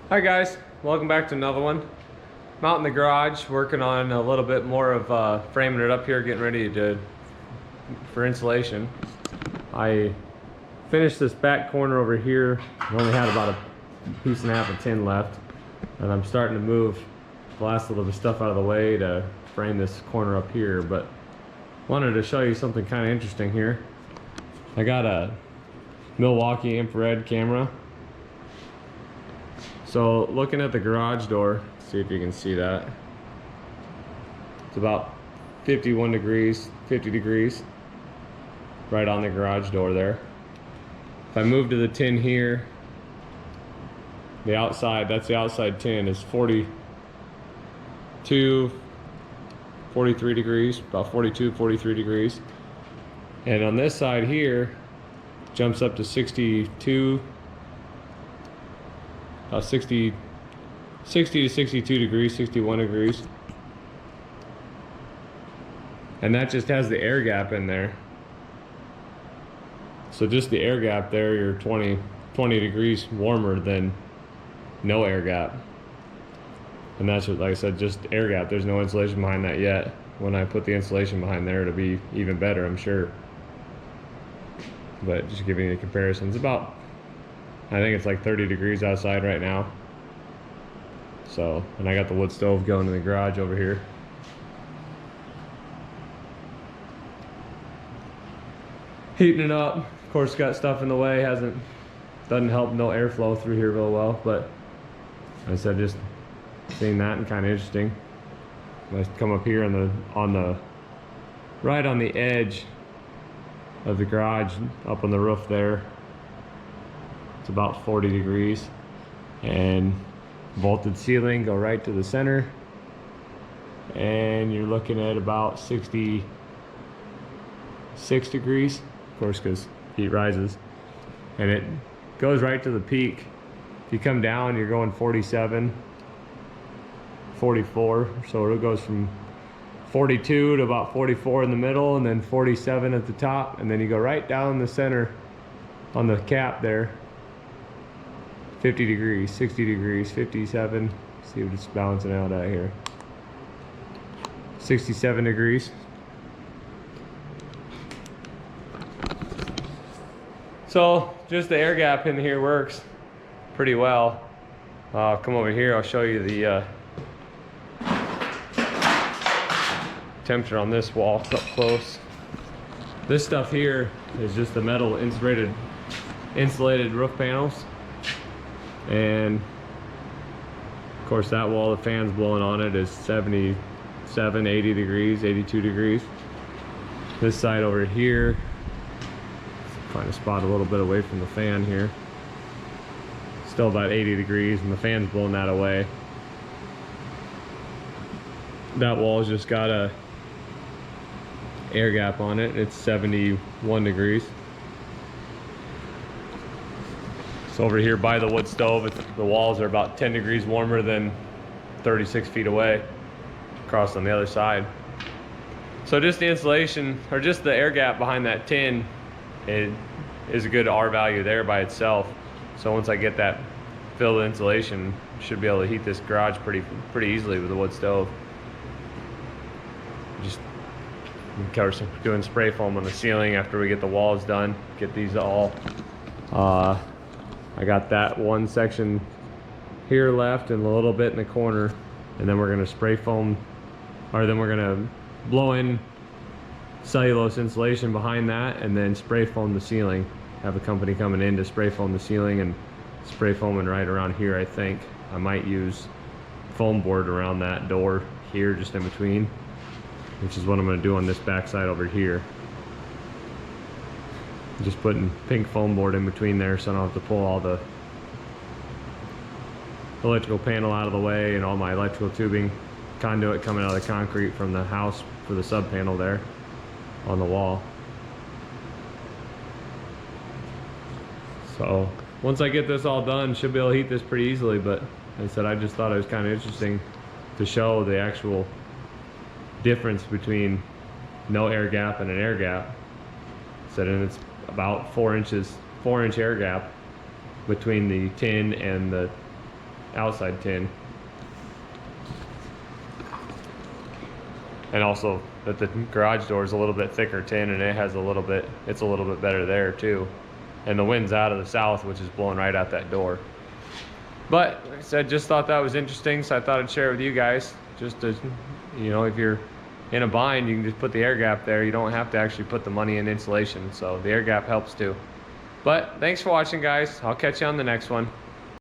Hi guys, welcome back to another one. I'm out in the garage working on a little bit more of framing it up here, getting ready for insulation. I finished this back corner over here. I only had about a piece and a half of tin left, and I'm starting to move the last little bit of stuff out of the way to frame this corner up here, but wanted to show you something kind of interesting here. I got a Milwaukee infrared camera. So looking at the garage door, see if you can see that. It's about 51 degrees, 50 degrees, right on the garage door there. If I move to the tin here, the outside, that's the outside tin, is 42, 43 degrees, about 42, 43 degrees. And on this side here, jumps up to 62, 60 to 62 degrees, 61 degrees. And that just has the air gap in there. So just the air gap there, you're 20 degrees warmer than no air gap. And that's what, like I said, just air gap. There's no insulation behind that yet. When I put the insulation behind there, it'll be even better, I'm sure. But just giving you a comparison, it's about, I think it's like 30 degrees outside right now. So, and I got the wood stove going in the garage over here. Heating it up. Of course, got stuff in the way. Doesn't help, no airflow through here real well. But like I said, just seeing that and kind of interesting. I come up here right on the edge of the garage, up on the roof there. It's about 40 degrees, and vaulted ceiling, go right to the center, and you're looking at about 66 degrees, of course, because heat rises, and it goes right to the peak. If you come down, you're going 47, 44, so it goes from 42 to about 44 in the middle, and then 47 at the top, and then you go right down the center on the cap there. 50 degrees, 60 degrees, 57. See what it's balancing out at here. 67 degrees. So just the air gap in here works pretty well. Come over here, I'll show you the temperature on this wall up close. This stuff here is just the metal insulated roof panels. And of course that wall, the fan's blowing on it, is 77, 80 degrees, 82 degrees. This side over here, find a spot a little bit away from the fan here, still about 80 degrees, and the fan's blowing that away. That wall's just got a air gap on it. It's 71 degrees. So over here by the wood stove, the walls are about 10 degrees warmer than 36 feet away across on the other side. So just the insulation, or just the air gap behind that tin, it is a good R value there by itself. So once I get that filled insulation, should be able to heat this garage pretty easily with the wood stove. Just cover doing spray foam on the ceiling after we get the walls done. Get these all. I got that one section here left and a little bit in the corner, and then we're gonna spray foam, or then we're gonna blow in cellulose insulation behind that, and then spray foam the ceiling. Have a company coming in to spray foam the ceiling and spray foaming right around here. I think I might use foam board around that door here, just in between, which is what I'm gonna do on this backside over here. Just putting pink foam board in between there so I don't have to pull all the electrical panel out of the way and all my electrical tubing conduit coming out of the concrete from the house for the sub panel there on the wall. So once I get this all done, should be able to heat this pretty easily. But like I said, I just thought it was kind of interesting to show the actual difference between no air gap and an air gap. So then it's about 4 inch air gap between the tin and the outside tin. And also that the garage door is a little bit thicker tin, and it's a little bit better there too. And the wind's out of the south, which is blowing right out that door. But like I said, just thought that was interesting, so I thought I'd share it with you guys. Just to, you know, if you're in a bind, you can just put the air gap there. You don't have to actually put the money in insulation, so the air gap helps too. But thanks for watching, guys. I'll catch you on the next one.